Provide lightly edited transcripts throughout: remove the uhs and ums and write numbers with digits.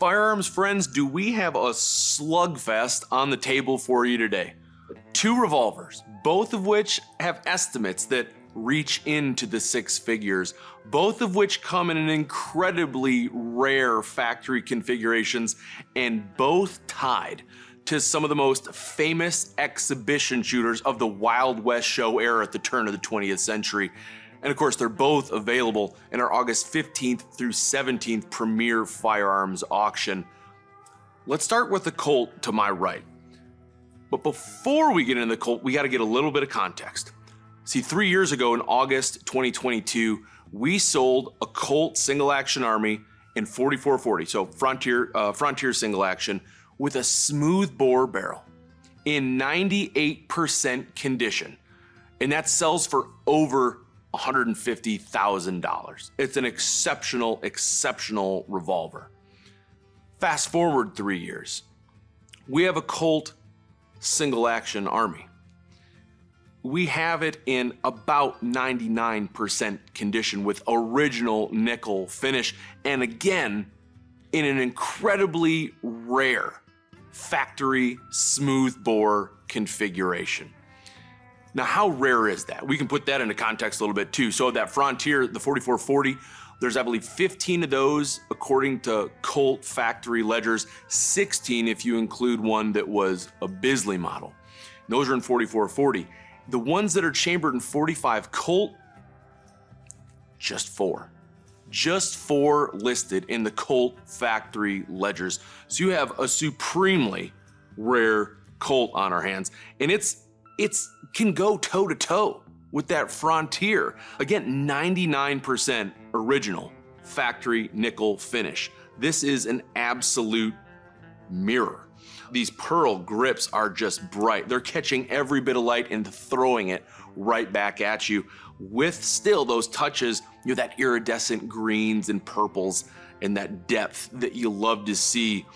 Firearms friends, do we have a slugfest on the table for you today? 2 revolvers, both of which have estimates that reach into the 6 figures, both of which come in an incredibly rare factory configurations, and both tied to some of the most famous exhibition shooters of the Wild West show era at the turn of the 20th century. And of course, they're both available in our August 15th through 17th premier firearms auction. Let's start with the Colt to my right. But before we get into the Colt, we got to get a little bit of context. See, 3 years ago in August 2022, we sold a Colt single action Army in 4440, so Frontier single action, with a smooth bore barrel in 98% condition. And that sells for over $150,000. It's an exceptional revolver. Fast forward 3 years, we have a Colt single action Army. We have it in about 99% condition with original nickel finish, and again, in an incredibly rare factory smooth bore configuration. Now, how rare is that? We can put that into context a little bit too. So that Frontier, the 4440, there's, I believe, 15 of those according to Colt factory ledgers, 16 if you include one that was a Bisley model. And those are in 4440. The ones that are chambered in 45 Colt, just 4. Just 4 listed in the Colt factory ledgers. So you have a supremely rare Colt on our hands, and it's can go toe to toe with that Frontier. Again, 99% original factory nickel finish. This is an absolute mirror. These pearl grips are just bright. They're catching every bit of light and throwing it right back at you with still those touches, that iridescent greens and purples and that depth that you love to see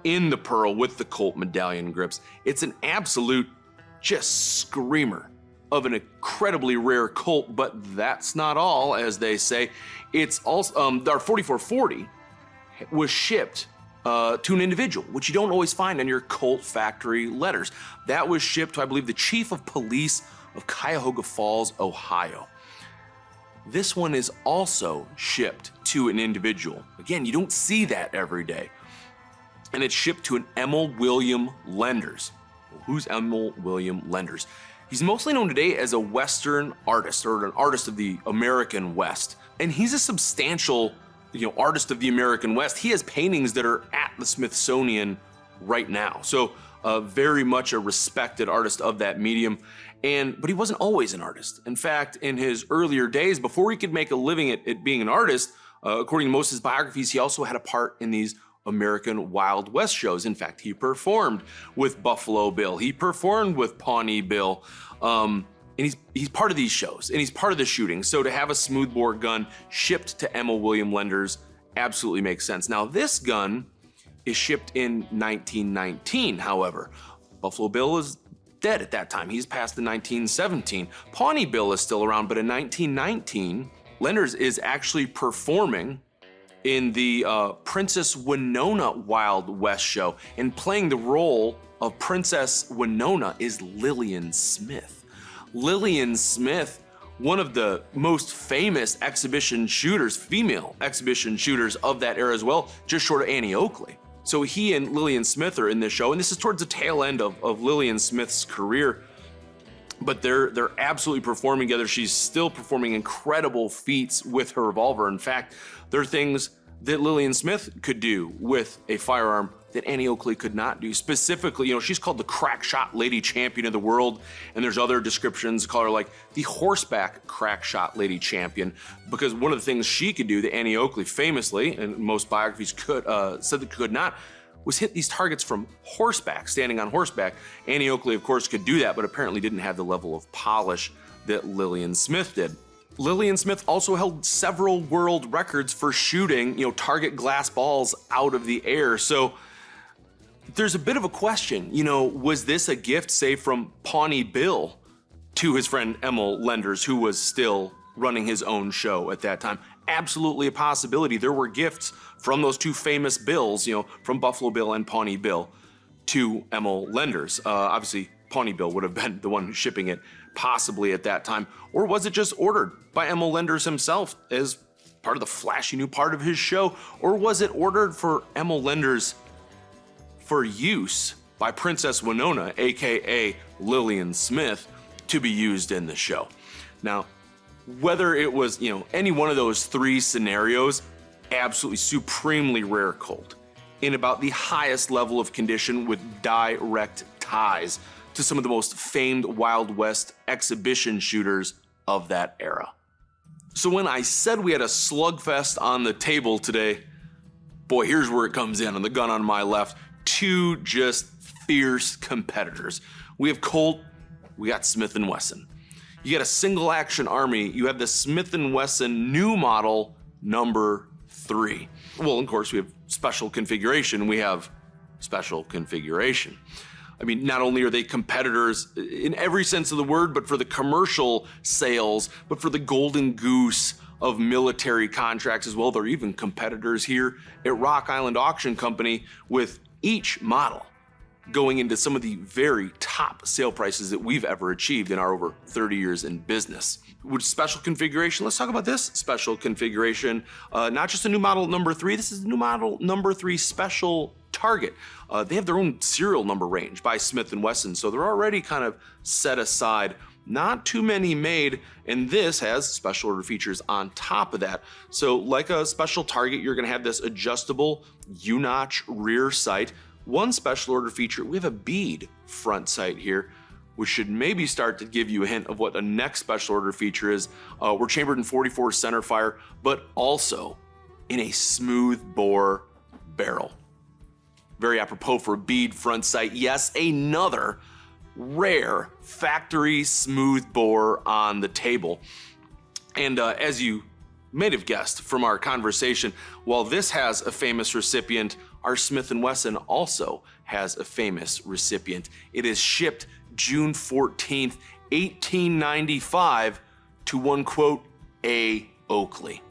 in the pearl with the Colt medallion grips. It's an absolute just screamer of an incredibly rare Colt, but that's not all, as they say. It's also, our 4440 was shipped to an individual, which you don't always find on your Colt factory letters. That was shipped to, I believe, the Chief of Police of Cuyahoga Falls, Ohio. This one is also shipped to an individual. Again, you don't see that every day. And it's shipped to an Emil William Lenders. Well, who's Emil William Lenders? He's mostly known today as a Western artist, or an artist of the American West. And he's a substantial artist of the American West. He has paintings that are at the Smithsonian right now. So very much a respected artist of that medium. But he wasn't always an artist. In fact, in his earlier days, before he could make a living at being an artist, according to most of his biographies, he also had a part in these American Wild West shows. In fact, he performed with Buffalo Bill. He performed with Pawnee Bill. And he's part of these shows, and he's part of the shooting. So to have a smoothbore gun shipped to Emil William Lenders absolutely makes sense. Now, this gun is shipped in 1919, however. Buffalo Bill is dead at that time. He's passed in 1917. Pawnee Bill is still around, but in 1919, Lenders is actually performing in the Princess Winona Wild West show, and playing the role of Princess Winona is Lillian Smith. Lillian Smith, one of the most famous exhibition shooters, female exhibition shooters of that era as well, just short of Annie Oakley. So he and Lillian Smith are in this show, and this is towards the tail end of Lillian Smith's career. But they're absolutely performing together. She's still performing incredible feats with her revolver. In fact, there are things that Lillian Smith could do with a firearm that Annie Oakley could not do. Specifically, she's called the crack shot lady champion of the world, and there's other descriptions call her like the horseback crack shot lady champion, because one of the things she could do that Annie Oakley famously, and most biographies said that could not, was hit these targets from horseback, standing on horseback. Annie Oakley, of course, could do that, but apparently didn't have the level of polish that Lillian Smith did. Lillian Smith also held several world records for shooting, target glass balls out of the air. So there's a bit of a question, was this a gift, say, from Pawnee Bill to his friend Emil Lenders, who was still running his own show at that time? absolutely a possibility. There were gifts from those two famous bills, from Buffalo Bill and Pawnee Bill to Emil Lenders. Obviously, Pawnee Bill would have been the one shipping it possibly at that time. Or was it just ordered by Emil Lenders himself as part of the flashy new part of his show? Or was it ordered for Emil Lenders for use by Princess Winona, aka Lillian Smith, to be used in the show? Now, whether it was, any one of those three scenarios, absolutely supremely rare colt in about the highest level of condition with direct ties to some of the most famed Wild West exhibition shooters of that era. So when I said we had a slugfest on the table today, boy, here's where it comes in. On the gun on my left, two just fierce competitors. We have Colt, we got Smith & Wesson. You got a single action army, you have the Smith & Wesson new model number 3. Well, of course, we have special configuration, we have special configuration. I mean, not only are they competitors in every sense of the word, but for the commercial sales, but for the golden goose of military contracts as well. They're even competitors here at Rock Island Auction Company, with each model going into some of the very top sale prices that we've ever achieved in our over 30 years in business. With special configuration, let's talk about this special configuration. Not just a new model number 3, this is the new model number 3 special target. They have their own serial number range by Smith & Wesson, so they're already kind of set aside. Not too many made, and this has special order features on top of that. So like a special target, you're gonna have this adjustable U-notch rear sight. One special order feature, we have a bead front sight here, which should maybe start to give you a hint of what the next special order feature is. We're chambered in 44 centerfire, but also in a smooth bore barrel. Very apropos for a bead front sight. Yes, another rare factory smooth bore on the table. And as you may have guessed from our conversation, while this has a famous recipient, our Smith & Wesson also has a famous recipient. It is shipped June 14th, 1895 to one quote, A. Oakley.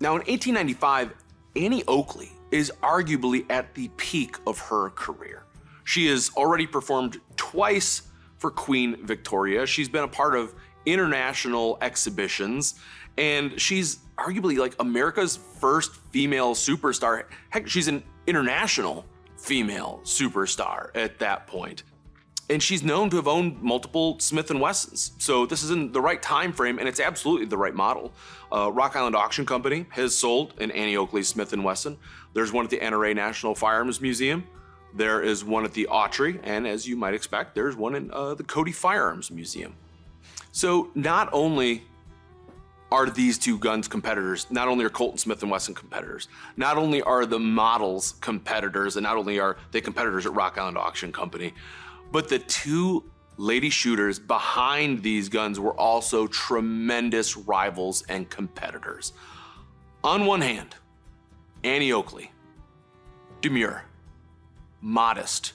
Now in 1895, Annie Oakley is arguably at the peak of her career. She has already performed twice for Queen Victoria. She's been a part of international exhibitions, and she's arguably like America's first female superstar. Heck, she's an international female superstar at that point. And she's known to have owned multiple Smith & Wessons. So this is in the right time frame, and it's absolutely the right model. Rock Island Auction Company has sold an Annie Oakley Smith & Wesson. There's one at the NRA National Firearms Museum. There is one at the Autry, and as you might expect, there's one in the Cody Firearms Museum. So not only are these two guns competitors, not only are Colt and Smith & Wesson competitors, not only are the models competitors, and not only are they competitors at Rock Island Auction Company, but the two lady shooters behind these guns were also tremendous rivals and competitors. On one hand, Annie Oakley, demure, modest,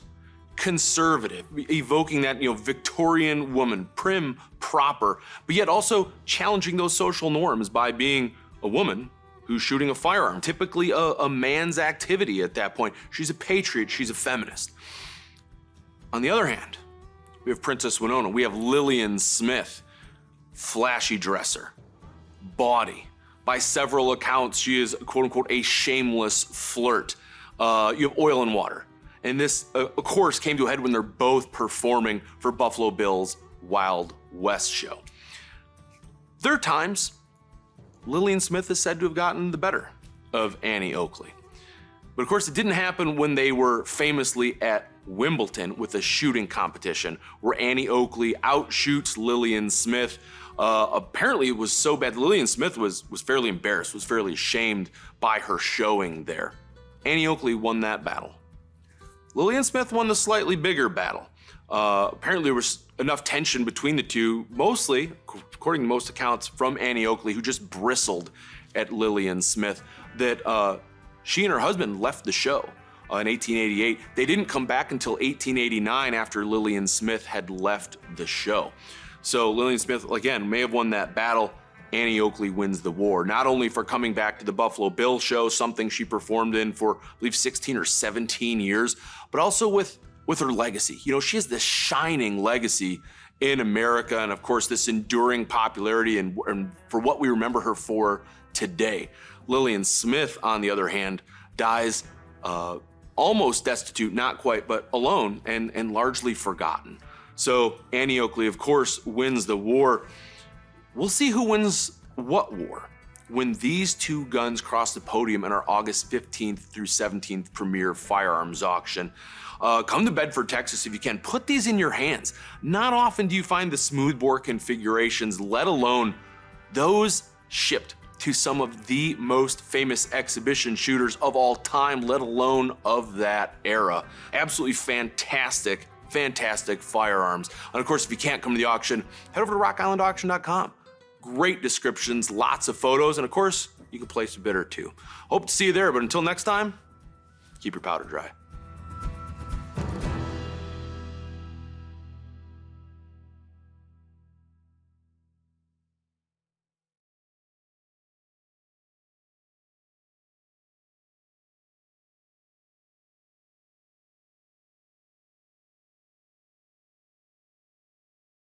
conservative, evoking that Victorian woman, prim, proper, but yet also challenging those social norms by being a woman who's shooting a firearm, typically a man's activity at that point. She's a patriot, she's a feminist. On the other hand, we have Princess Winona, we have Lillian Smith, flashy dresser, bawdy. By several accounts, she is quote unquote a shameless flirt. You have Oil and Water. And this, of course, came to a head when they're both performing for Buffalo Bill's Wild West show. There are times Lillian Smith is said to have gotten the better of Annie Oakley. But of course, it didn't happen when they were famously at Wimbledon with a shooting competition where Annie Oakley outshoots Lillian Smith. Apparently it was so bad, Lillian Smith was fairly embarrassed, was fairly ashamed by her showing there. Annie Oakley won that battle. Lillian Smith won the slightly bigger battle. Apparently there was enough tension between the two, mostly, according to most accounts, from Annie Oakley, who just bristled at Lillian Smith, that she and her husband left the show in 1888. They didn't come back until 1889 after Lillian Smith had left the show. So Lillian Smith, again, may have won that battle. Annie Oakley wins the war, not only for coming back to the Buffalo Bill show, something she performed in for, I believe, 16 or 17 years, but also with her legacy. You know, she has this shining legacy in America, and of course, this enduring popularity and for what we remember her for today. Lillian Smith, on the other hand, dies almost destitute, not quite, but alone and largely forgotten. So Annie Oakley, of course, wins the war. We'll see who wins what war when these two guns cross the podium in our August 15th through 17th premier firearms auction. Come to Bedford, Texas if you can. Put these in your hands. Not often do you find the smoothbore configurations, let alone those shipped to some of the most famous exhibition shooters of all time, let alone of that era. Absolutely fantastic firearms. And of course, if you can't come to the auction, head over to rockislandauction.com. Great descriptions, lots of photos, and of course, you can place a bid or two. Hope to see you there, but until next time, keep your powder dry.